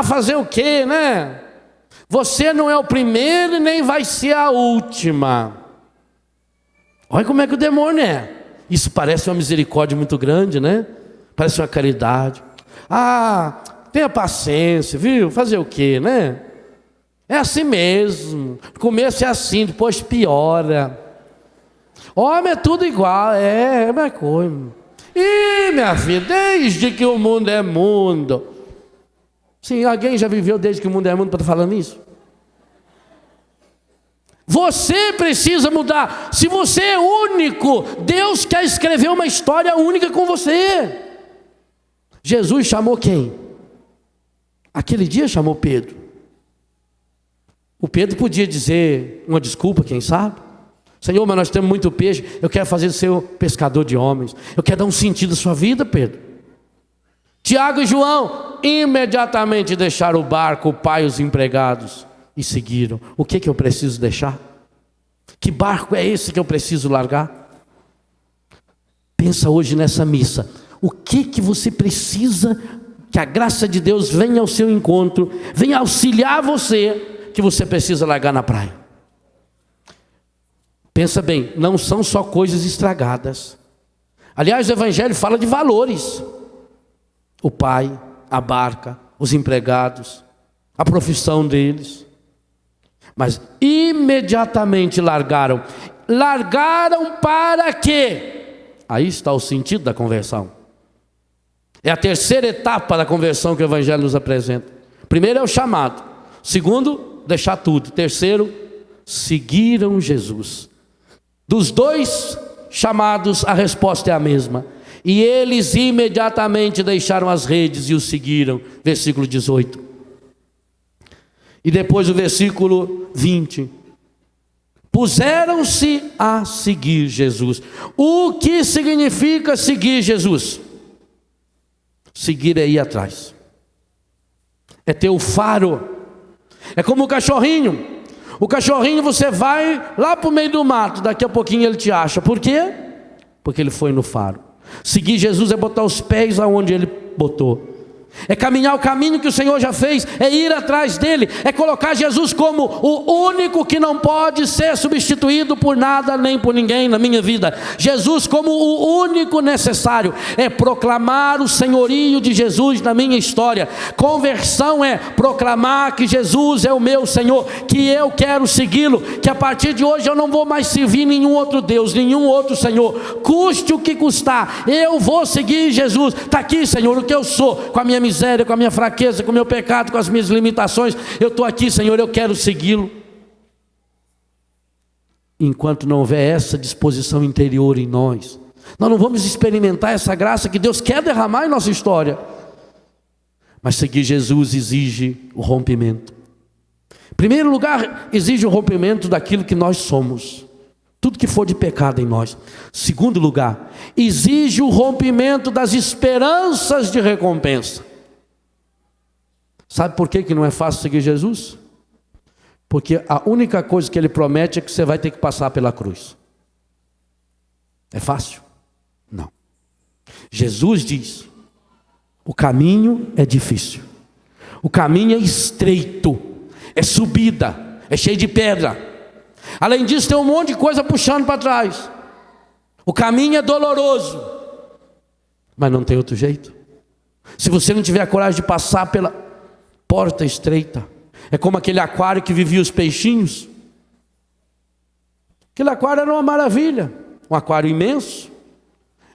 Fazer o quê, né? Você não é o primeiro e nem vai ser a última. Olha como é que o demônio é. Isso parece uma misericórdia muito grande, né? Parece uma caridade. Tenha paciência, viu? Fazer o quê, né? É assim mesmo. No começo é assim, depois piora. Homem é tudo igual, é uma coisa. Ih, minha filha, desde que o mundo é mundo. Sim, alguém já viveu desde que o mundo é mundo para estar falando isso? Você precisa mudar. Se você é único, Deus quer escrever uma história única com você. Jesus chamou quem? Aquele dia chamou Pedro. O Pedro podia dizer uma desculpa, quem sabe? Senhor, mas nós temos muito peixe, eu quero fazer ser o pescador de homens. Eu quero dar um sentido à sua vida, Pedro. Tiago e João imediatamente deixaram o barco, o pai e os empregados e seguiram. O que eu preciso deixar? Que barco é esse que eu preciso largar? Pensa hoje nessa missa. O que você precisa que a graça de Deus venha ao seu encontro, venha auxiliar você, que você precisa largar na praia? Pensa bem, não são só coisas estragadas. Aliás, o Evangelho fala de valores. O pai, a barca, os empregados, a profissão deles. Mas imediatamente largaram. Largaram para quê? Aí está o sentido da conversão. É a terceira etapa da conversão que o Evangelho nos apresenta. Primeiro é o chamado. Segundo, deixar tudo. Terceiro, seguiram Jesus. Dos dois chamados, a resposta é a mesma. E eles imediatamente deixaram as redes e o seguiram. Versículo 18. E depois o versículo 20. Puseram-se a seguir Jesus. O que significa seguir Jesus? Seguir é ir atrás. É ter o faro. É como o cachorrinho. O cachorrinho, você vai lá para o meio do mato, daqui a pouquinho ele te acha. Por quê? Porque ele foi no faro. Seguir Jesus é botar os pés aonde ele botou. É caminhar o caminho que o Senhor já fez, é ir atrás dele, é colocar Jesus como o único que não pode ser substituído por nada nem por ninguém na minha vida. Jesus como o único necessário, é proclamar o senhorio de Jesus na minha história. Conversão é proclamar que Jesus é o meu Senhor, que eu quero segui-lo, que a partir de hoje eu não vou mais servir nenhum outro Deus, nenhum outro Senhor, custe o que custar, eu vou seguir Jesus. Está aqui, Senhor, o que eu sou, com a minha miséria, com a minha fraqueza, com o meu pecado, com as minhas limitações, eu estou aqui, Senhor, eu quero segui-lo. Enquanto não houver essa disposição interior em nós, nós não vamos experimentar essa graça que Deus quer derramar em nossa história. Mas seguir Jesus exige o rompimento. Em primeiro lugar, exige o rompimento daquilo que nós somos, tudo que for de pecado em nós. Segundo lugar, exige o rompimento das esperanças de recompensa. Sabe por que não é fácil seguir Jesus? Porque a única coisa que ele promete é que você vai ter que passar pela cruz. É fácil? Não. Jesus diz: o caminho é difícil, o caminho é estreito, é subida, é cheio de pedra. Além disso, tem um monte de coisa puxando para trás. O caminho é doloroso, mas não tem outro jeito. Se você não tiver a coragem de passar pela porta estreita, é como aquele aquário que vivia os peixinhos. Aquele aquário era uma maravilha, um aquário imenso,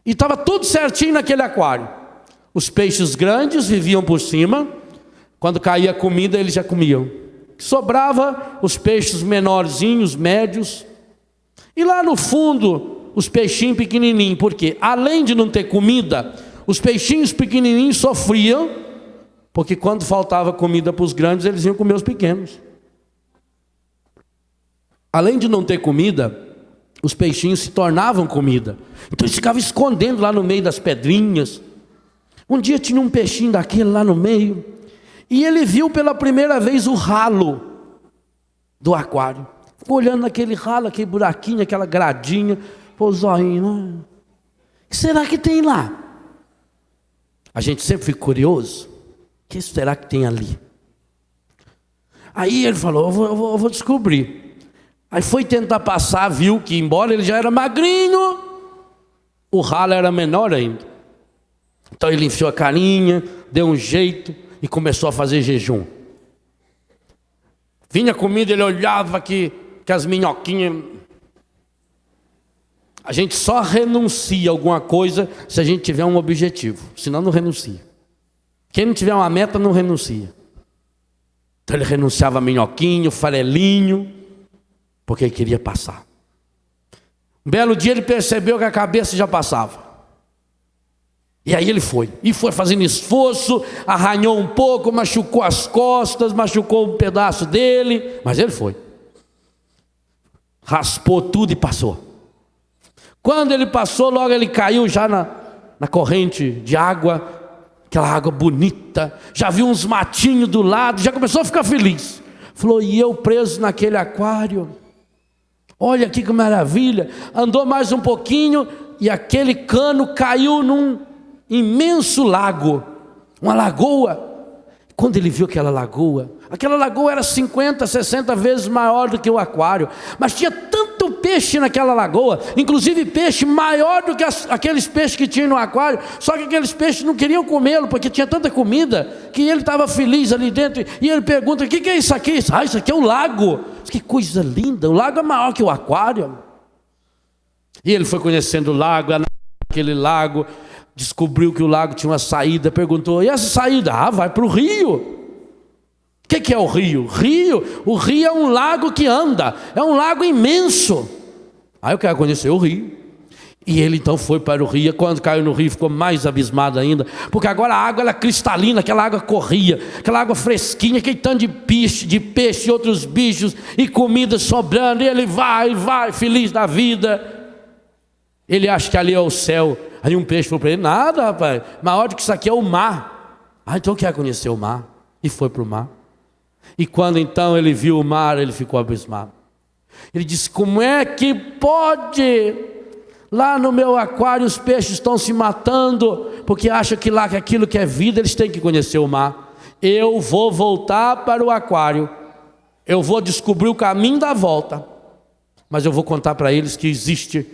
e estava tudo certinho naquele aquário. Os peixes grandes viviam por cima, quando caía comida eles já comiam. Sobrava os peixes menorzinhos, médios, e lá no fundo os peixinhos pequenininhos, porque além de não ter comida, os peixinhos pequenininhos sofriam, porque quando faltava comida para os grandes, eles iam comer os pequenos. Além de não ter comida, os peixinhos se tornavam comida. Então eles ficavam escondendo lá no meio das pedrinhas. Um dia tinha um peixinho daquele lá no meio, e ele viu pela primeira vez o ralo do aquário. Ficou olhando naquele ralo, aquele buraquinho, aquela gradinha, pôs o zoinho, né? O que será que tem lá? A gente sempre fica curioso. O que será que tem ali? Aí ele falou, eu vou descobrir. Aí foi tentar passar, viu que embora ele já era magrinho, o ralo era menor ainda. Então ele enfiou a carinha, deu um jeito e começou a fazer jejum. Vinha comida, ele olhava que as minhoquinhas. A gente só renuncia a alguma coisa se a gente tiver um objetivo, senão não renuncia. Quem não tiver uma meta não renuncia. Então ele renunciava a minhoquinho, farelinho, porque ele queria passar. Um belo dia ele percebeu que a cabeça já passava. E aí ele foi fazendo esforço, arranhou um pouco, machucou as costas, machucou um pedaço dele, mas ele foi. Raspou tudo e passou. Quando ele passou, logo ele caiu já na corrente de água, aquela água bonita, já viu uns matinhos do lado, já começou a ficar feliz. Falou, e eu preso naquele aquário? Olha aqui que maravilha. Andou mais um pouquinho e aquele cano caiu num imenso lago, uma lagoa. Quando ele viu aquela lagoa era 50, 60 vezes maior do que o aquário, mas tinha tanto peixe naquela lagoa, inclusive peixe maior do que aqueles peixes que tinha no aquário, só que aqueles peixes não queriam comê-lo, porque tinha tanta comida, que ele estava feliz ali dentro, e ele pergunta, o que é isso aqui? Isso aqui é o lago. Que coisa linda, o lago é maior que o aquário. E ele foi conhecendo o lago, aquele lago, descobriu que o lago tinha uma saída, perguntou, e essa saída? Vai para o rio. O que é o rio? O rio é um lago que anda, é um lago imenso. Aí eu quero conhecer o rio. E ele então foi para o rio, quando caiu no rio ficou mais abismado ainda, porque agora a água era cristalina, aquela água corria, aquela água fresquinha, aquele tanto de peixe e outros bichos, e comida sobrando, e ele vai, feliz da vida. Ele acha que ali é o céu. Aí um peixe falou para ele, nada rapaz, maior do que isso aqui é o mar. Então quer conhecer o mar, e foi para o mar. E quando então ele viu o mar, ele ficou abismado. Ele disse, como é que pode? Lá no meu aquário os peixes estão se matando, porque acham que lá que aquilo que é vida, eles têm que conhecer o mar. Eu vou voltar para o aquário, eu vou descobrir o caminho da volta, mas eu vou contar para eles que existe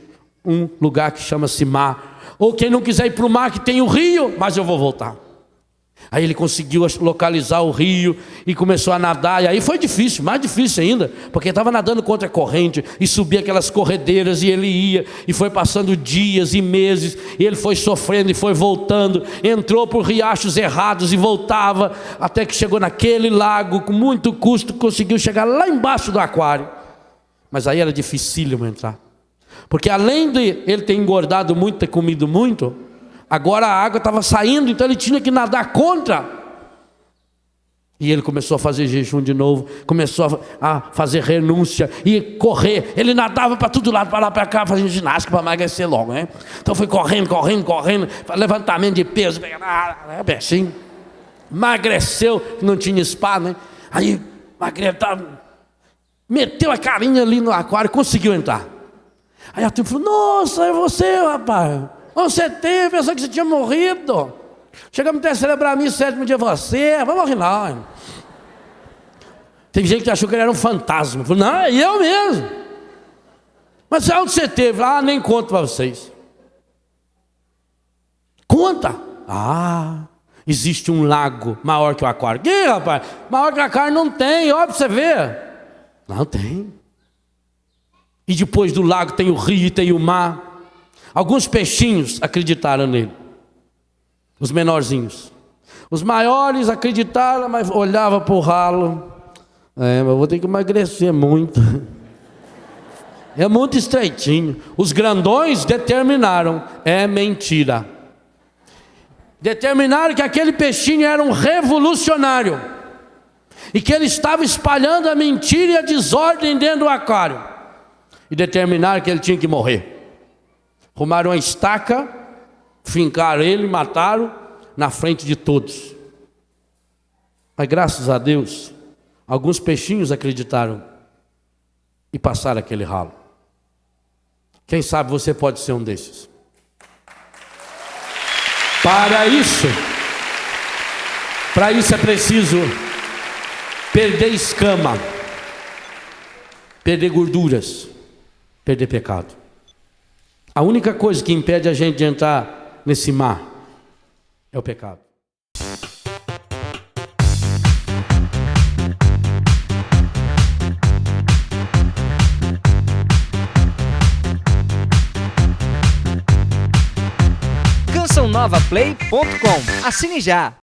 um lugar que chama-se mar, ou quem não quiser ir para o mar que tem o rio, mas eu vou voltar. Aí ele conseguiu localizar o rio e começou a nadar, e aí foi difícil, mais difícil ainda, porque estava nadando contra a corrente e subia aquelas corredeiras, e ele ia, e foi passando dias e meses, e ele foi sofrendo e foi voltando, entrou por riachos errados e voltava, até que chegou naquele lago, com muito custo conseguiu chegar lá embaixo do aquário. Mas aí era dificílimo entrar, porque além de ele ter engordado muito, ter comido muito, agora a água estava saindo, então ele tinha que nadar contra. E ele começou a fazer jejum de novo, começou a fazer renúncia e correr. Ele nadava para todo lado, para lá, para cá, fazendo ginástica para emagrecer logo, né? Então foi correndo, levantamento de peso, peixinho. Emagreceu, não tinha spa, né? Aí meteu a carinha ali no aquário, conseguiu entrar. Aí a turma falou, nossa, é você, rapaz. Você teve, pensou que você tinha morrido. Chegamos até a celebrar a missa 7º dia você. Vamos morrer não. Teve gente que achou que ele era um fantasma. Falou, não, é eu mesmo. Mas onde você teve? Nem conto para vocês. Conta. Existe um lago maior que o aquário. Que rapaz? Maior que o aquário não tem, olha para você ver. Não tem. E depois do lago tem o rio e tem o mar. Alguns peixinhos acreditaram nele, os menorzinhos. Os maiores acreditaram, mas olhavam para o ralo. Mas vou ter que emagrecer muito. É muito estreitinho. Os grandões determinaram, é mentira. Determinaram que aquele peixinho era um revolucionário, e que ele estava espalhando a mentira e a desordem dentro do aquário. e determinaram que ele tinha que morrer. Arrumaram uma estaca, fincaram ele, mataram na frente de todos. Mas graças a Deus, alguns peixinhos acreditaram e passaram aquele ralo. Quem sabe você pode ser um desses. Para isso é preciso perder escama, perder gorduras, perder pecado. A única coisa que impede a gente de entrar nesse mar é o pecado. CançãoNovaPlay.com. Assine já!